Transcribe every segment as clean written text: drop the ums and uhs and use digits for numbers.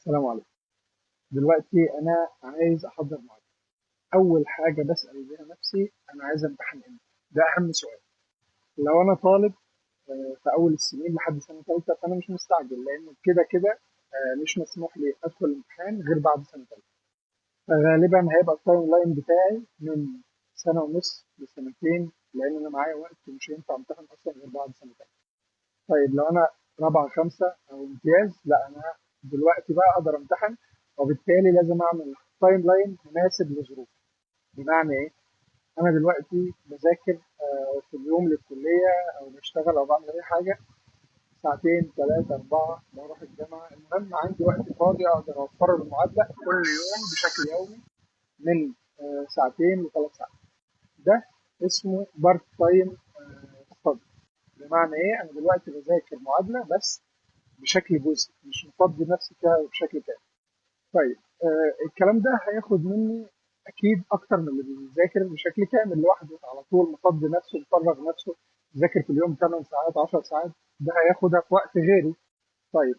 السلام عليكم. دلوقتي أنا عايز أحضر معادلة. أول حاجة بسأل بيها نفسي أنا عايز أمتحن إمتى؟ ده أهم سؤال. لو أنا طالب في أول السنين لحد سنة تالتة فأنا مش مستعجل لأن كده كده مش مسموح لي أدخل الامتحان غير بعد سنة تالتة. فغالبا هيبقى التايم لاين بتاعي من سنة ونص لسنتين لأن أنا معايا وقت ومش هينفع أمتحن أصلا غير بعد سنة تالتة. طيب لو انا رابعه خمسه او امتياز لا انا دلوقتي بقى اقدر امتحن، وبالتالي لازم اعمل تايم لاين مناسب لظروفي. بمعنى ايه؟ انا دلوقتي بذاكر في اليوم للكليه او بشتغل او بعمل اي حاجه ساعتين ثلاثه اربعه بروح الجامعه، المهم عندي وقت فاضي اقدر اوفره للمعادله كل يوم بشكل يومي من ساعتين لثلاث ساعات. ده اسمه بارت تايم ستادي. بمعنى ايه؟ انا دلوقتي بذاكر معادله بس بشكل جزئي، مش مفضي نفسي فيها بشكل كامل. طيب الكلام ده هياخد مني اكيد اكتر من اللي بيذاكر بشكل كامل لوحده على طول مفضي نفسه مفرغ نفسه ذاكر في اليوم 8 ساعات 10 ساعات. ده هياخدها في وقت غيري. طيب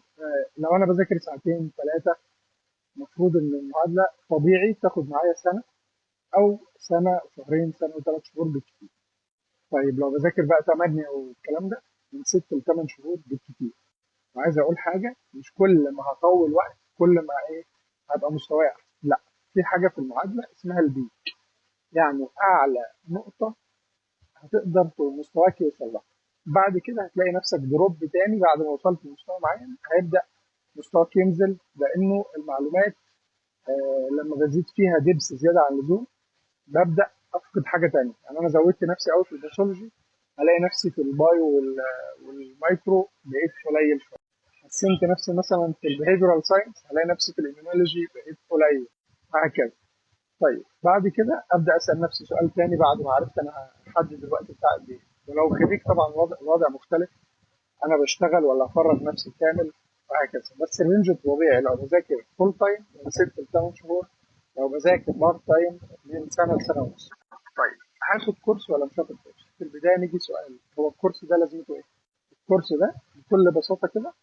لو انا بذاكر ساعتين ثلاثه المفروض ان المعادله طبيعي تاخد معايا سنه او سنه شهرين سنه وثلاث شهور بالكتير. طيب لو بذاكر بقى 8 والكلام ده من 6 ل 8 شهور بالكتير. وعايز اقول حاجه، مش كل ما هطول وقت كل ما ايه هبقى مستواي احسن، لا. في حاجه في المعادله اسمها البي، يعني اعلى نقطه هتقدر مستواك يوصل لها. بعد كده هتلاقي نفسك دروب تاني بعد ما وصلت لمستوى معين هيبدا مستواك ينزل لانه المعلومات لما بزيد فيها دبس زياده عن اللزوم ببدا افقد حاجه تانية. يعني انا زودت نفسي قوي في الباثولوجي الاقي نفسي في البايو والمايكرو بقيت قليل شويه. حسنت نفسي مثلا في البيهيفيرال ساينس هلاقي نفسي في الاميونولوجي بقيت قليل، وهكذا. طيب بعد كده ابدا اسال نفسي سؤال تاني بعد ما عرفت انا هحدد الوقت بتاع قد ايه. ولو خريج طبعا الوضع مختلف، انا بشتغل ولا افرغ نفسي كامل، وهكذا. بس الرينج الطبيعي لو بذاكر فول تايم من 6 ل 8 شهور، لو بذاكر بارت تايم من سنه لسنه ونص. طيب هاخد كورس ولا مش هاخد كورس؟ في البدايه نيجي سؤال، هو الكورس ده لازمته ايه؟ الكورس ده بكل بساطه كده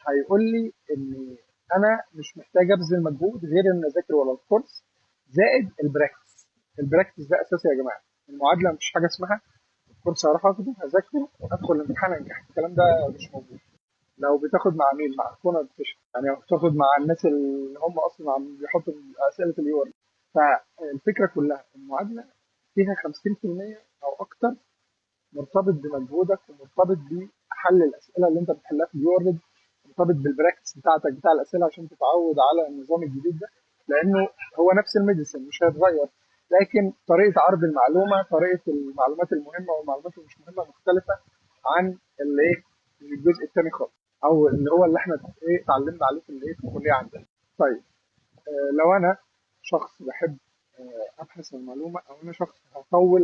هيقول لي ان انا مش محتاج ابذل مجهود غير ان اذاكر ولا الكورس زائد البراكتس. البراكتس ده اساسي يا جماعه. المعادله مش حاجه اسمها الكورس هروح اخده هذاكره وادخل الامتحان انجح، الكلام ده مش موجود. لو بتاخد مع مين؟ مع كونر، يعني لو بتاخد مع الناس اللي هم اصلا عم بيحطوا اسئله اليورو. فالفكره كلها المعادله فيها 50% او اكتر مرتبط بمجهودك ومرتبط بحل الاسئله اللي انت بتحلها في اليورد، مرتبط بالبراكتس بتاعتك بتاع الاسئله عشان تتعود على النظام الجديد ده. لانه هو نفس الميديسن مش هيتغير، لكن طريقه عرض المعلومه، طريقه المعلومات المهمه والمعلومات اللي مش مهمه مختلفه عن اللي ايه الجزء الثاني خالص، او اللي هو اللي احنا ايه اتعلمنا عليه في الايه في الكليه عندنا. طيب لو انا شخص بحب ابحث عن المعلومه، او انا شخص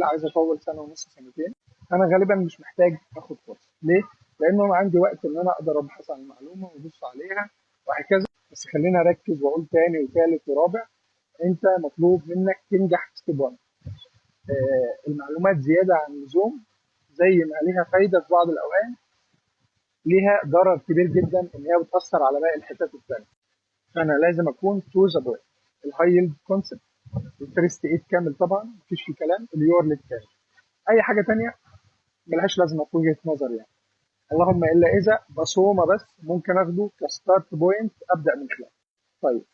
عايز اطول سنه ونص سنتين، انا غالبا مش محتاج اخد كورس. ليه؟ لانه انا عندي وقت ان انا اقدر ابحث عن المعلومه وابص عليها وهكذا. بس خلينا اركز واقول تاني وثالث ورابع، انت مطلوب منك تنجح في ستيب 1. المعلومات زياده عن اللزوم زي ما ليها فايده في بعض الاوقات ليها ضرر كبير جدا ان هي بتاثر على باقي الحتت الثانيه. فانا لازم اكون تو ذا بوينت. الهاي يلد كونسبت، الفيرست ايد كامل طبعا مفيش فيه كلام، اليورلد كامل. اي حاجه تانية ملهاش لازمه في وجهه نظري يعني. اللهم الا اذا بصومه بس ممكن اخده كستارت بوينت ابدا من خلاله. طيب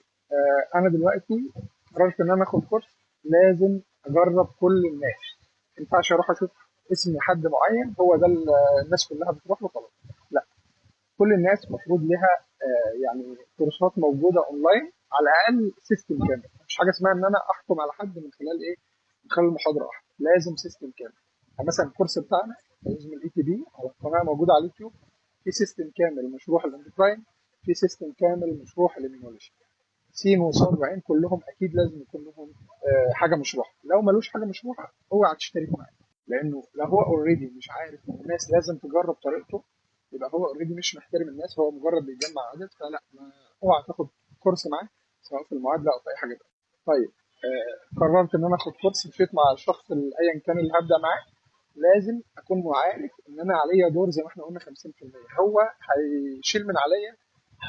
انا دلوقتي قررت ان انا اخد كورس، لازم اجرب كل الناس. ما ينفعش اروح اشوف اسم حد معين هو ده الناس كلها بتروح له خلاص. لا، كل الناس المفروض لها يعني كورسات موجوده اونلاين، على الاقل سيستم كامل. مش حاجه اسمها ان انا احكم على حد من خلال ايه؟ من خلال محاضره واحده، لازم سيستم كامل. يعني مثلا الكورس بتاعنا اسمه الاي تي بي على القناه موجوده على اليوتيوب، في سيستم كامل مشروح الاندوكراين، في سيستم كامل مشروح الاميونولوجي. سين وصاد وعين كلهم اكيد لازم يكون لهم حاجه مشروحه. لو ملوش حاجه مشروحه اوعى تشترك معاه، لانه لو هو اوريدي مش عارف ان الناس لازم تجرب طريقته يبقى هو اوريدي مش محترم الناس، هو مجرد بيجمع عدد. فلا، اوعى تاخد كورس معاه سواء في المعادله او في اي حاجه تانيه. طيب قررت ان انا اخد كورس، مشيت مع الشخص ايا كان اللي هبدا معاه، لازم اكون عارف ان انا عليا دور زي ما احنا قلنا 50%. هو هيشيل من عليا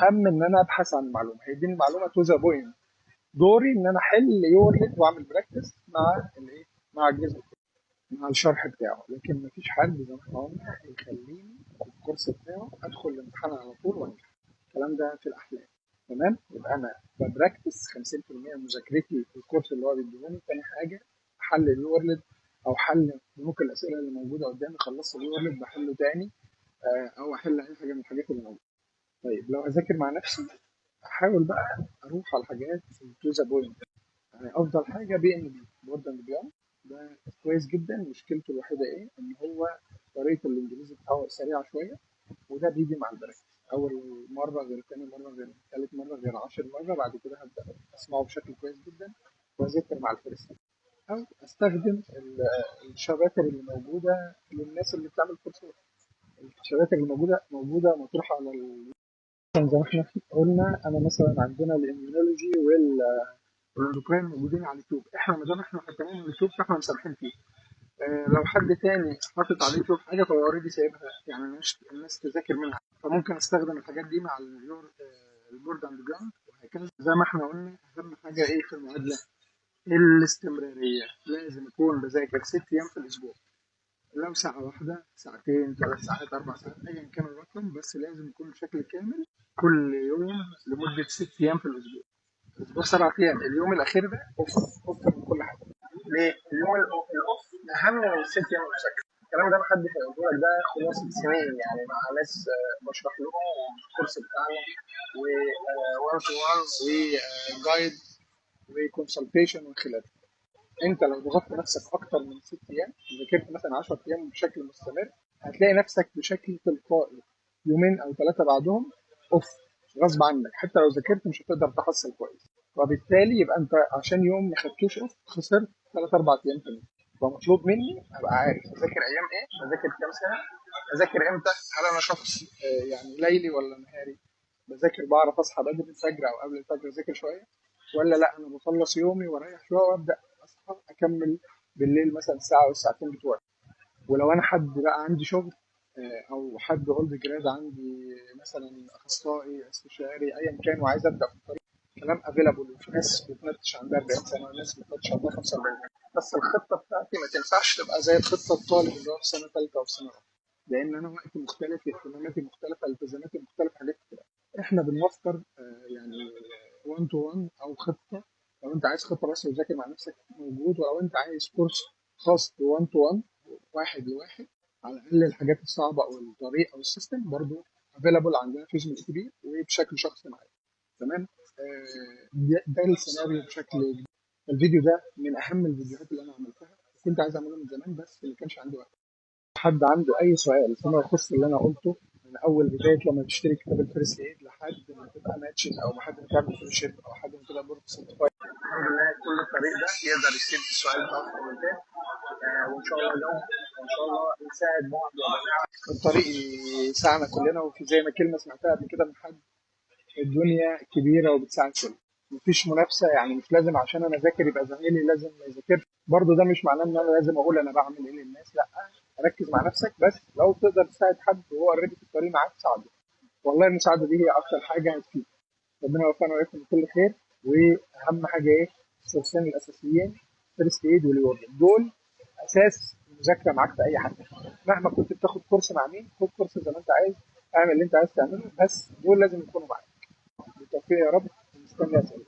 هم ان انا ابحث عن المعلومه، هيديني المعلومه تو ذا بوينت. دوري ان انا احل يورلد واعمل براكتس مع الايه، مع الجزء، مع الشرح بتاعه. لكن مفيش حد زي ما احنا قلنا يخليني في الكورس بتاعه ادخل الامتحان على طول وانجح. الكلام ده في الاحلام. تمام، يبقى انا ببراكتس 50% مذاكرتي في الكورس اللي هو بيديهوني. تاني حاجه حل اليورلد او حل بنوك الاسئله اللي موجوده قدامي، خلصت اليورلد بحله تاني، او احل اي حاجه من الحاجات اللي موجوده. طيب لو هذاكر مع نفسي، احاول بقى اروح على الحاجات تو ذا بوينت. يعني افضل حاجه بي ان بي، بورد اند بيان. ده كويس جدا. مشكلته الوحيده ايه؟ ان هو طريقه الانجليزي بتاعه سريعه شويه، وده بيجي مع البراكتس. اول مره غير تاني مره غير ثالث مره غير 10 مره، بعد كده هبدا اسمعه بشكل كويس جدا واذاكر مع الفريست. او استخدم الشباتر اللي موجوده للناس اللي بتعمل كورسات. الشباتر اللي موجوده مطروحه على زي ما احنا قلنا. انا مثلا عندنا الاميونولوجي والاندوكراين موجودين على اليوتيوب. احنا ما دام احنا حاطين اليوتيوب فاحنا مسامحين فيه. لو حد تاني حاطط على اليوتيوب حاجه فهو اوريدي سايبها، يعني الناس تذاكر منها. فممكن استخدم الحاجات دي مع البورد اند جراوند وهكذا. زي ما احنا قلنا، اهم حاجه ايه في المعادله؟ الاستمراريه. لازم اكون بذاكر 6 ايام في الاسبوع، لو ساعة واحدة، ساعتين، 3 ساعات، 4 ساعات، أيا كان الرقم، بس لازم يكون بشكل كامل كل يوم لمدة 6 أيام في الأسبوع. الأسبوع 7 أيام، اليوم الأخير ده أوف من كل حاجة. ليه؟ اليوم الأوف أهم من ال6 أيام المذاكرة. الكلام ده محدش هيقوله لك، ده خلاصة سنين يعني مع ناس بشرح لهم الكورس بتاعنا، و 1 تو 1 وجايد وكونسلتيشن وخلافه. انت لو ضغطت نفسك اكتر من 6 ايام، ذاكرت مثلا 10 ايام بشكل مستمر، هتلاقي نفسك بشكل تلقائي يومين او 3 بعدهم اوف، غصب عنك. حتى لو ذاكرت مش هتقدر تحصل كويس، وبالتالي يبقى انت عشان يوم ما خدتوش اوف خسرت 3 4 ايام تانيين. فمطلوب مني ابقى عارف اذاكر ايام ايه، اذاكر كام سنه، اذاكر امتى. هل انا شخص يعني ليلي ولا نهاري؟ بذاكر بعرف اصحى بدري الفجر او قبل الفجر اذاكر شويه، ولا لا انا بخلص يومي واريح شويه وابدا اصحى اكمل بالليل مثلا ساعه او الساعتين بتوعي. ولو انا حد بقى عندي شغل، او حد اولد جراد عندي، مثلا اخصائي استشاري ايا كان، وعايز ابدا في الطريق، كلام افيلابل. وفي ناس بتنتج عندها 40 سنه وناس بتنتج عندها 45 سنه. بس الخطه بتاعتي ما تنفعش تبقى زي الخطه الطالب اللي هو في سنه ثالثه او في سنه رابعه، لان انا وقتي مختلف، اهتماماتي مختلفه، التزاماتي مختلفه، حاجات كتير. احنا بنوفر يعني 1 تو 1 او خطه. لو انت عايز خطه بس وتذاكر مع نفسك موجود، ولو انت عايز كورس خاص 1 تو 1 واحد لواحد على الاقل الحاجات الصعبه او الطريق او السيستم برضو افيلابل عندنا في زوم اي بي وبشكل شخصي معايا. تمام. ده السيناريو بشكل كبير. الفيديو ده من اهم الفيديوهات اللي انا عملتها، كنت عايز اعمله من زمان بس ما كانش عندي وقت. حد عنده اي سؤال فيما يخص اللي انا قلته، من اول بدايه لما تشتري كتاب الفيرست ايد لحد ما تبقى ماتشن، او لحد ما تعمل فيلوشيب، او لحد ما تبقى بورد سيرتيفايد، الحمد لله كل الطريق ده يقدر يسيب السؤال بتاعه في الكومنتات. وان شاء الله نجاوب، وان شاء الله نساعد بعض يا جماعه. الطريق يساعدنا كلنا، وفي زي ما كلمه سمعتها قبل كده من حد، الدنيا كبيره وبتساعد كل. مفيش منافسه، يعني مش لازم عشان انا ذاكر يبقى زميلي لازم ما يذاكرش. برضه ده مش معناه ان انا لازم اقول انا بعمل ايه للناس، لا. ركز مع نفسك بس. لو تقدر تساعد حد وهو اوريدي في الطريق معاك ساعده. والله المساعده دي هي اكتر حاجه هتفيد. ربنا يوفقنا وياكم بكل خير. واهم حاجه ايه؟ السورسين الاساسيين، فيرست ايد والوورد، دول اساس المذاكره معاك في اي حاجه. مهما كنت بتاخد كورس مع مين، خد كورس زي ما انت عايز، اعمل اللي انت عايز تعمله، بس دول لازم يكونوا معاك. بالتوفيق يا رب. مستني اسئله.